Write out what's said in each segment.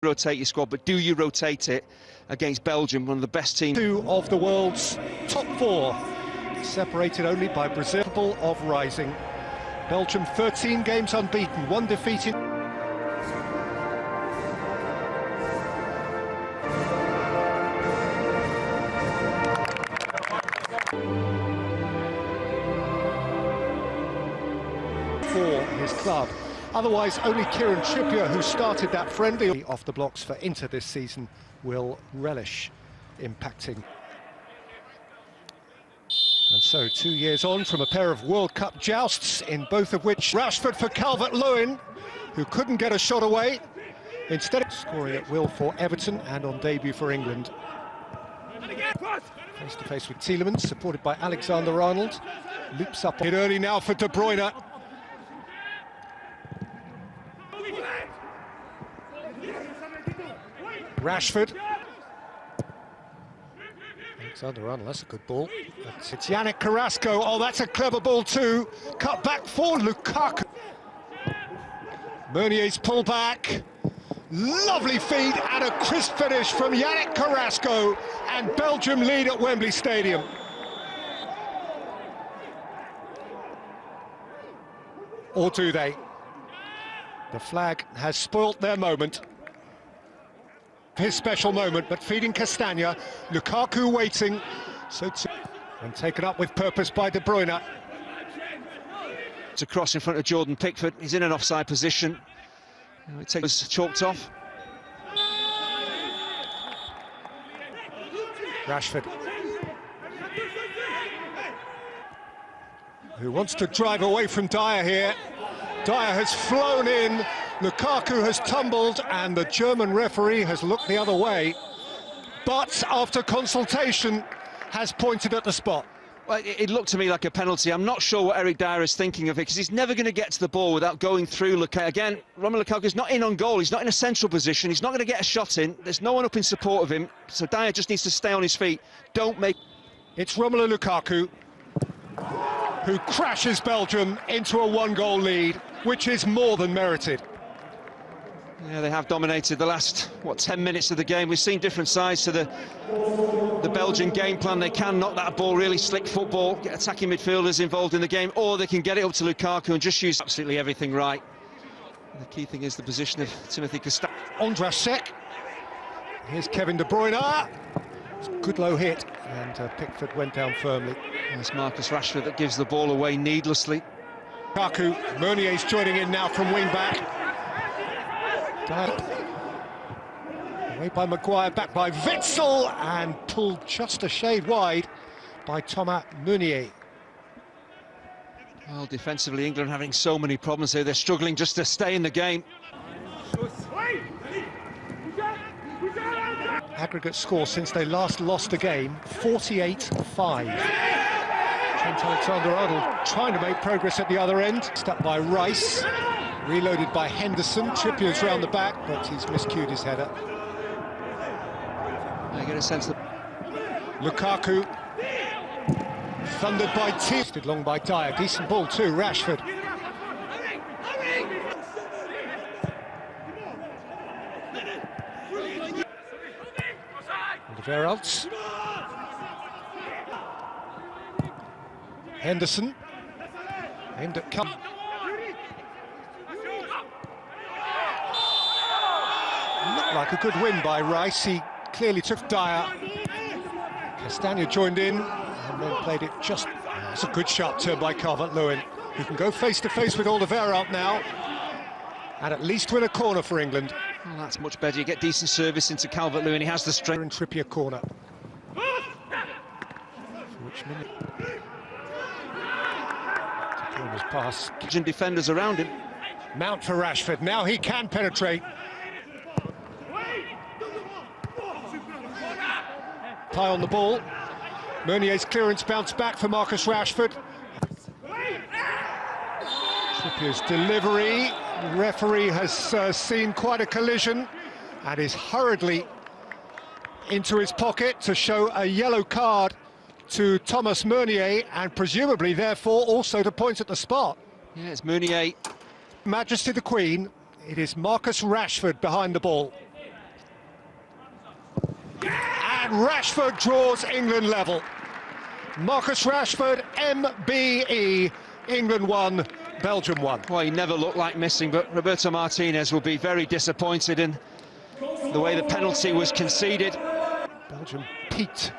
Rotate your squad, but do you rotate it against Belgium, one of the best teams? Two of the world's top four, separated only by Brazil of rising. Belgium 13 games unbeaten, one defeated. For his club. Otherwise, only Kieran Trippier, who started that friendly off the blocks for Inter this season, will relish impacting. And so, 2 years on from a pair of World Cup jousts, in both of which Rashford for Calvert-Lewin, who couldn't get a shot away, instead of scoring at will for Everton and on debut for England. Face to face with Tielemans, supported by Alexander-Arnold. Loops up it early now for De Bruyne. Rashford. Alexander-Arnold, that's a good ball. It's Yannick Carrasco. Oh, that's a clever ball too. Cut back for Lukaku. Meunier's pull back. Lovely feed and a crisp finish from Yannick Carrasco. And Belgium lead at Wembley Stadium. Or do they? The flag has spoilt their moment. His special moment, but feeding Castagna. Lukaku waiting. And taken up with purpose by De Bruyne. It's a cross in front of Jordan Pickford. He's in an offside position. It takes chalked off. Rashford, who wants to drive away from Dyer here. Dyer has flown in, Lukaku has tumbled, and the German referee has looked the other way, but after consultation has pointed at the spot. Well, it looked to me like a penalty. I'm not sure what Eric Dyer is thinking of it, because he's never going to get to the ball without going through Lukaku. Again, Romelu Lukaku's not in on goal, he's not in a central position, he's not going to get a shot in, there's no one up in support of him, so Dyer just needs to stay on his feet. Don't make... It's Romelu Lukaku who crashes Belgium into a one-goal lead, which is more than merited. Yeah, they have dominated the last, 10 minutes of the game. We've seen different sides to the Belgian game plan. They can knock that ball, really slick football, get attacking midfielders involved in the game, or they can get it up to Lukaku and just use absolutely everything right. And the key thing is the position of Timothy Castagna. Ondrasek. Here's Kevin De Bruyne. It's a good low hit, and Pickford went down firmly. And it's Marcus Rashford that gives the ball away needlessly. Lukaku, Meunier's joining in now from wing-back. Away by Maguire, back by Witsel, and pulled just a shade wide by Thomas Meunier. Well, defensively, England having so many problems here. They're struggling just to stay in the game. Aggregate score since they last lost a game, 48-5. Trent Alexander-Arnold trying to make progress at the other end. Stuck by Rice, reloaded by Henderson. Trippier's round the back, but he's miscued his header. I get a sense that Lukaku, thundered by T. Long by Dyer, decent ball too, Rashford. Alderweireld. Henderson, aimed at Cum. Looked like a good win by Rice. He clearly took Dyer. Castagna joined in and then played it just... It's a good sharp turn by Calvert-Lewin, who can go face-to-face with Alderweireld now and at least win a corner for England. Well, that's much better. You get decent service into Calvert-Lewin. He has the strength. In Trippier corner. For which minute? His pass. Defenders around him. Mount for Rashford. Now he can penetrate. Tie on the ball. Meunier's clearance bounced back for Marcus Rashford. Trippier's delivery. The referee has seen quite a collision and is hurriedly into his pocket to show a yellow card to Thomas Meunier, and presumably, therefore, also to point at the spot. Yeah, it's Meunier. Majesty the Queen, it is Marcus Rashford behind the ball. and Rashford draws England level. Marcus Rashford, MBE, England 1, Belgium 1. Well, he never looked like missing, but Roberto Martinez will be very disappointed in the way the penalty was conceded. Belgium peaked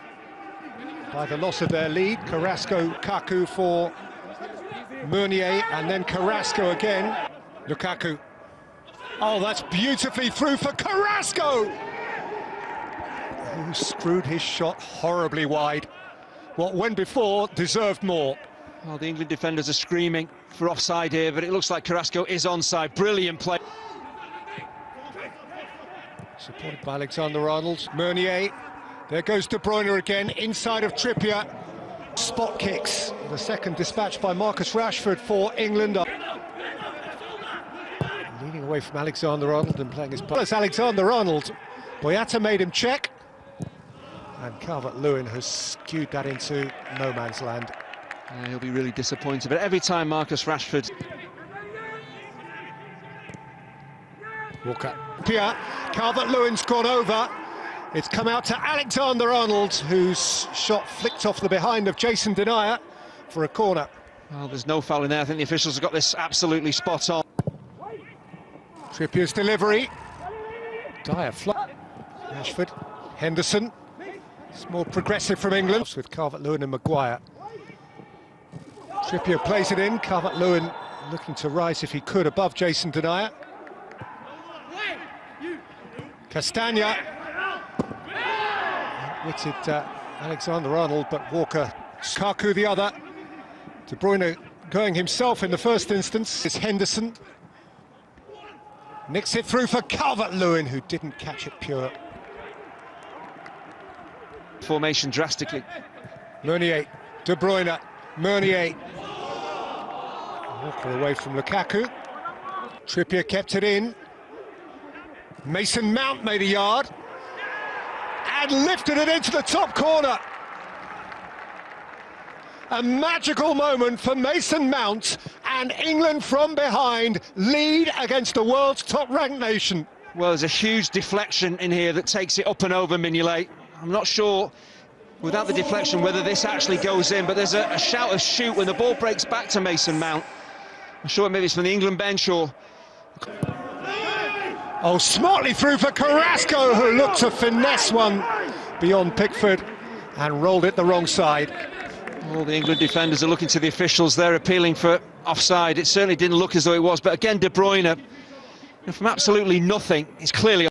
by the loss of their lead. Carrasco, Kaku for Meunier, and then Carrasco again. Lukaku. Oh, that's beautifully through for Carrasco! Who screwed his shot horribly wide. What went before deserved more. Well, the England defenders are screaming for offside here, but it looks like Carrasco is onside. Brilliant play. Supported by Alexander-Arnold. Meunier. There goes De Bruyne again, inside of Trippier. Spot kicks. The second dispatched by Marcus Rashford for England. Leaning away from Alexander-Arnold and playing his part. As Alexander-Arnold, Boyata made him check. And Calvert-Lewin has skewed that into no man's land. Yeah, he'll be really disappointed, but every time Marcus Rashford... Walker. Pierre, Calvert-Lewin's gone over. It's come out to Alexander-Arnold, whose shot flicked off the behind of Jason Denayer for a corner. Well, there's no foul in there. I think the officials have got this absolutely spot on. Trippier's delivery. Dyer fly. Rashford. Henderson. It's more progressive from England with Calvert-Lewin and Maguire. Trippier plays it in. Calvert-Lewin looking to rise if he could above Jason Denayer. Castagna. Outwitted Alexander-Arnold, but Walker. Kaku the other. De Bruyne going himself in the first instance. It's Henderson. Nicks it through for Calvert-Lewin, who didn't catch it pure. Formation drastically. Meunier, De Bruyne, Meunier. Walker away from Lukaku. Trippier kept it in. Mason Mount made a yard and lifted it into the top corner. A magical moment for Mason Mount, and England from behind lead against the world's top-ranked nation. Well, there's a huge deflection in here that takes it up and over Mignolet. I'm not sure, without the deflection, whether this actually goes in, but there's a shout of shoot when the ball breaks back to Mason Mount. I'm sure maybe it's from the England bench or... Oh, smartly through for Carrasco, who looked to finesse one beyond Pickford and rolled it the wrong side. All the England defenders are looking to the officials. They're appealing for offside. It certainly didn't look as though it was, but again, De Bruyne, from absolutely nothing, he's clearly